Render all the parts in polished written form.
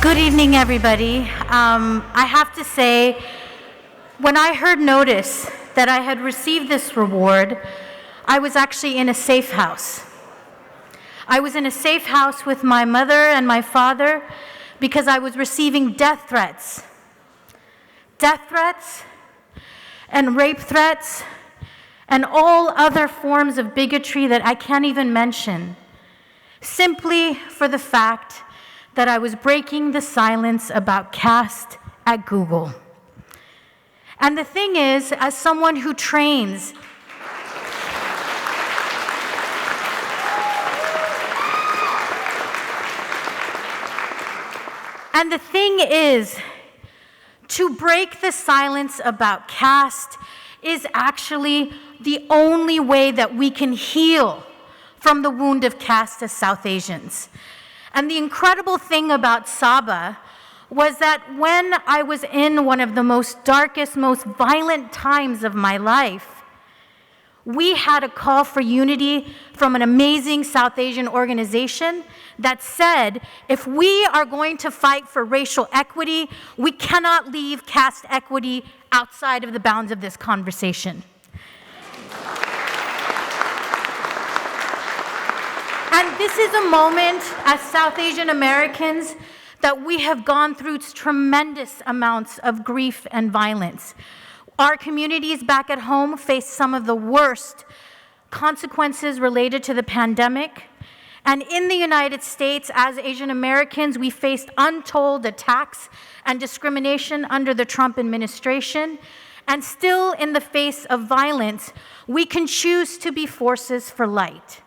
Good evening, everybody. I have to say, when I heard notice that I had received this reward, I was actually in a safe house. I was in a safe house with my mother and my father because I was receiving death threats. Death threats and rape threats and all other forms of bigotry that I can't even mention, simply for the fact that I was breaking the silence about caste at Google. And the thing is, as someone who trains, and the thing is, to break the silence about caste is actually the only way that we can heal from the wound of caste as South Asians. And the incredible thing about SABA was that when I was in one of the most darkest, most violent times of my life, we had a call for unity from an amazing South Asian organization that said, if we are going to fight for racial equity, we cannot leave caste equity outside of the bounds of this conversation. And this is a moment as South Asian Americans that we have gone through tremendous amounts of grief and violence. Our communities back at home face some of the worst consequences related to the pandemic. And in the United States, as Asian Americans, we faced untold attacks and discrimination under the Trump administration. And still, in the face of violence, we can choose to be forces for light.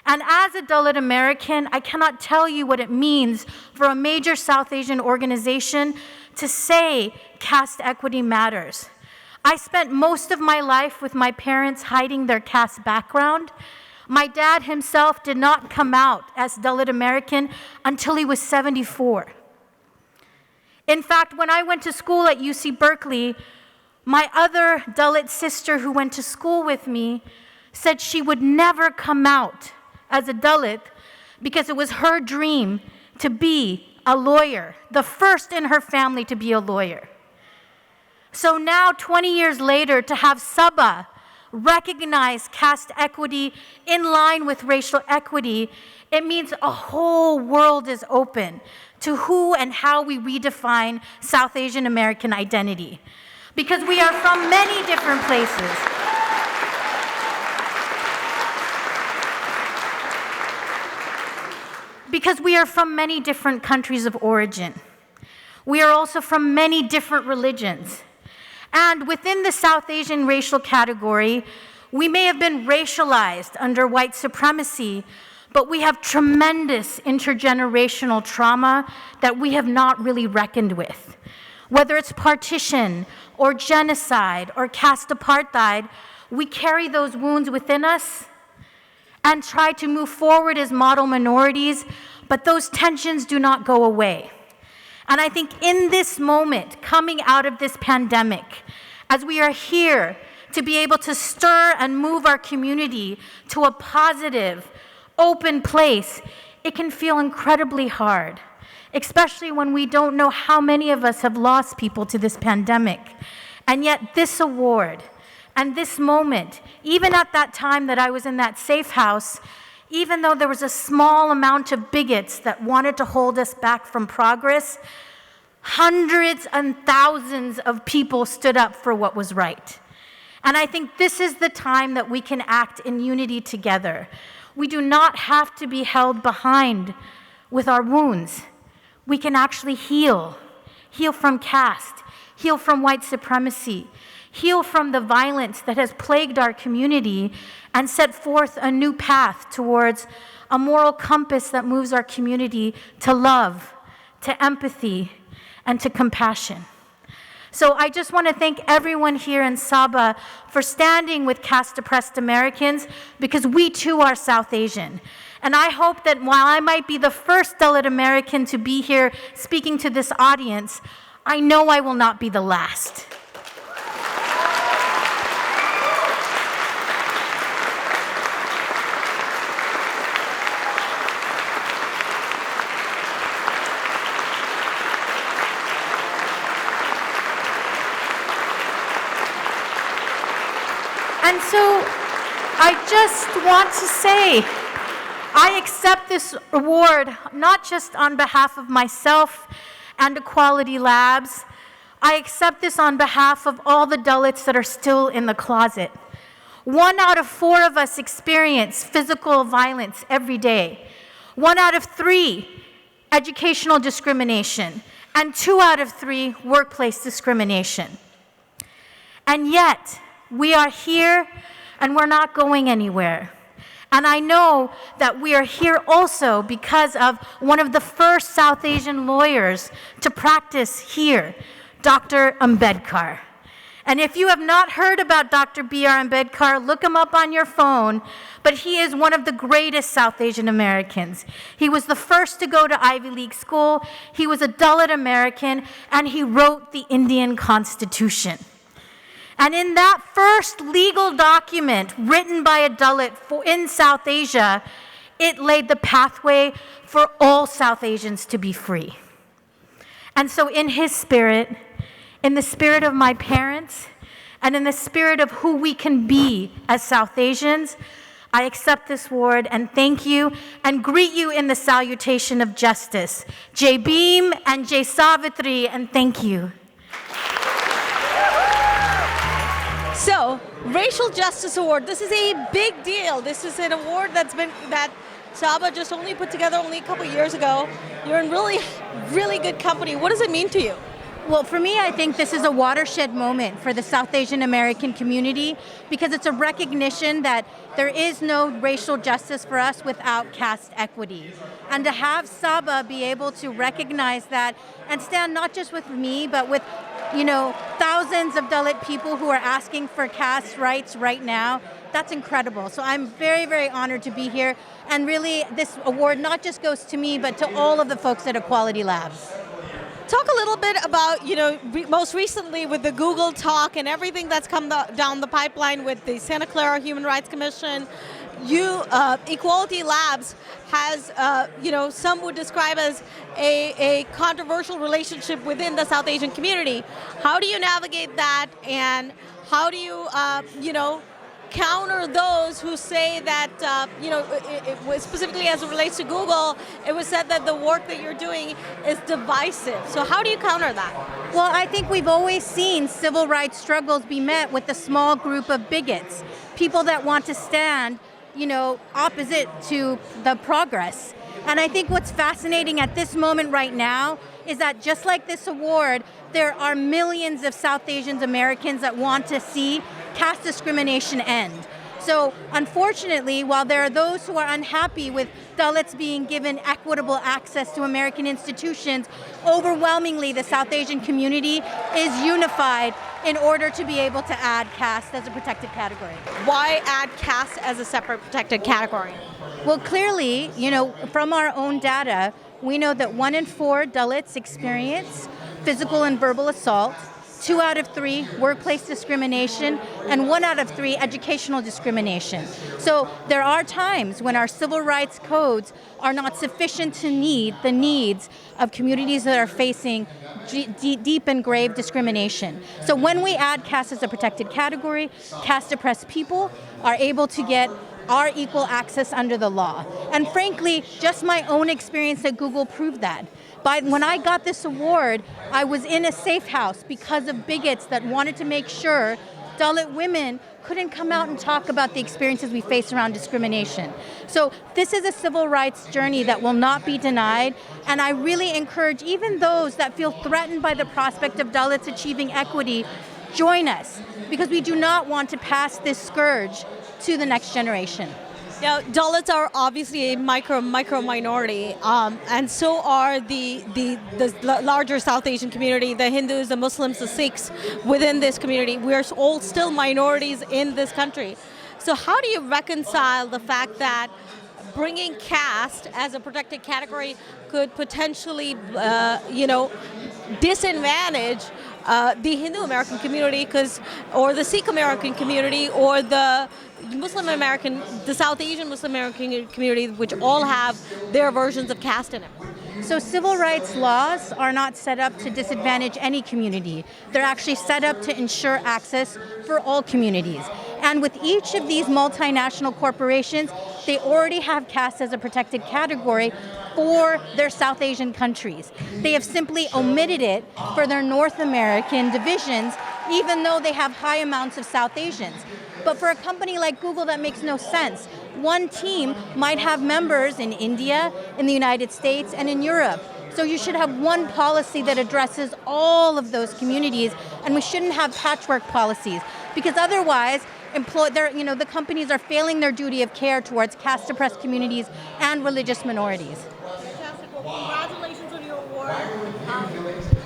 And as a Dalit American, I cannot tell you what it means for a major South Asian organization to say caste equity matters. I spent most of my life with my parents hiding their caste background. My dad himself did not come out as Dalit American until he was 74. In fact, when I went to school at UC Berkeley, my other Dalit sister who went to school with me said she would never come out as a Dalit because it was her dream to be a lawyer, the first in her family to be a lawyer. So now, 20 years later, to have SABA recognize caste equity in line with racial equity, it means a whole world is open to who and how we redefine South Asian American identity. Because we are from many different places. Because we are from many different countries of origin. We are also from many different religions. And within the South Asian racial category, we may have been racialized under white supremacy, but we have tremendous intergenerational trauma that we have not really reckoned with. Whether it's partition or genocide or caste apartheid, we carry those wounds within us and try to move forward as model minorities, but those tensions do not go away. And I think in this moment, coming out of this pandemic, as we are here to be able to stir and move our community to a positive, open place, it can feel incredibly hard, especially when we don't know how many of us have lost people to this pandemic. And yet this award and this moment, even at that time that I was in that safe house, even though there was a small amount of bigots that wanted to hold us back from progress, hundreds and thousands of people stood up for what was right. And I think this is the time that we can act in unity together. We do not have to be held behind with our wounds. We can actually heal from caste, heal from white supremacy, heal from the violence that has plagued our community, and set forth a new path towards a moral compass that moves our community to love, to empathy, and to compassion. So I just want to thank everyone here in SABA for standing with caste-oppressed Americans, because we too are South Asian. And I hope that while I might be the first Dalit American to be here speaking to this audience, I know I will not be the last. And so I just want to say, I accept this award not just on behalf of myself and Equality Labs. I accept this on behalf of all the Dalits that are still in the closet. 1 out of 4 of us experience physical violence every day. 1 out of 3, educational discrimination. And 2 out of 3, workplace discrimination. And yet, we are here and we're not going anywhere. And I know that we are here also because of one of the first South Asian lawyers to practice here, Dr. Ambedkar. And if you have not heard about Dr. B.R. Ambedkar, look him up on your phone, but he is one of the greatest South Asian Americans. He was the first to go to Ivy League school, he was a Dalit American, and he wrote the Indian Constitution. And in that first legal document written by a Dalit in South Asia, it laid the pathway for all South Asians to be free. And so in his spirit, in the spirit of my parents, and in the spirit of who we can be as South Asians, I accept this award and thank you and greet you in the salutation of justice. Jai Bhim and Jai Savitri, and thank you. So, Racial Justice Award, this is a big deal. This is an award that SABA just only put together only a couple years ago. You're in really, really good company. What does it mean to you? Well, for me, I think this is a watershed moment for the South Asian American community because it's a recognition that there is no racial justice for us without caste equity. And to have SABA be able to recognize that and stand not just with me, but with thousands of Dalit people who are asking for caste rights right now, that's incredible. So I'm very, very honored to be here. And really, this award not just goes to me, but to all of the folks at Equality Labs. Talk a little bit about, most recently with the Google talk and everything that's come down the pipeline with the Santa Clara Human Rights Commission. Equality Labs has, some would describe as a controversial relationship within the South Asian community. How do you navigate that, and how do you, counter those who say that, it was specifically as it relates to Google, it was said that the work that you're doing is divisive. So how do you counter that? Well, I think we've always seen civil rights struggles be met with a small group of bigots, people that want to stand, opposite to the progress. And I think what's fascinating at this moment right now is that just like this award, there are millions of South Asian Americans that want to see caste discrimination end. So unfortunately, while there are those who are unhappy with Dalits being given equitable access to American institutions, overwhelmingly the South Asian community is unified in order to be able to add caste as a protected category. Why add caste as a separate protected category? Well, clearly, from our own data, we know that 1 in 4 Dalits experience physical and verbal assault, 2 out of 3 workplace discrimination, and 1 out of 3 educational discrimination. So there are times when our civil rights codes are not sufficient to meet the needs of communities that are facing deep and grave discrimination. So when we add caste as a protected category, caste-oppressed people are able to get our equal access under the law. And frankly, just my own experience at Google proved that. When I got this award, I was in a safe house because of bigots that wanted to make sure Dalit women couldn't come out and talk about the experiences we face around discrimination. So this is a civil rights journey that will not be denied, and I really encourage even those that feel threatened by the prospect of Dalits achieving equity, join us, because we do not want to pass this scourge to the next generation. Now, Dalits are obviously a micro minority, and so are the larger South Asian community, the Hindus, the Muslims, the Sikhs within this community. We are all still minorities in this country. So how do you reconcile the fact that bringing caste as a protected category could potentially, disadvantage the Hindu American community, or the Sikh American community, or the the South Asian Muslim American community, which all have their versions of caste in it? So civil rights laws are not set up to disadvantage any community. They're actually set up to ensure access for all communities. And with each of these multinational corporations, they already have caste as a protected category for their South Asian countries. They have simply omitted it for their North American divisions, even though they have high amounts of South Asians. But for a company like Google, that makes no sense. One team might have members in India, in the United States, and in Europe. So you should have one policy that addresses all of those communities, and we shouldn't have patchwork policies, because otherwise, the companies are failing their duty of care towards caste-oppressed communities and religious minorities. Fantastic. Well, congratulations on your award.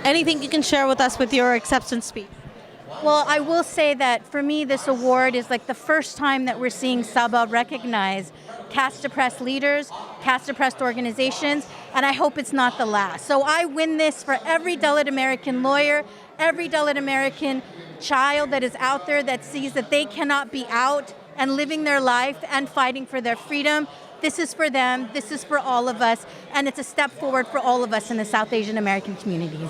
Anything you can share with us with your acceptance speech? Well, I will say that for me, this award is like the first time that we're seeing SABA recognize caste-oppressed leaders, caste-oppressed organizations, and I hope it's not the last. So I win this for every Dalit American lawyer, every Dalit American child that is out there that sees that they cannot be out and living their life and fighting for their freedom. This is for them, this is for all of us, and it's a step forward for all of us in the South Asian American community.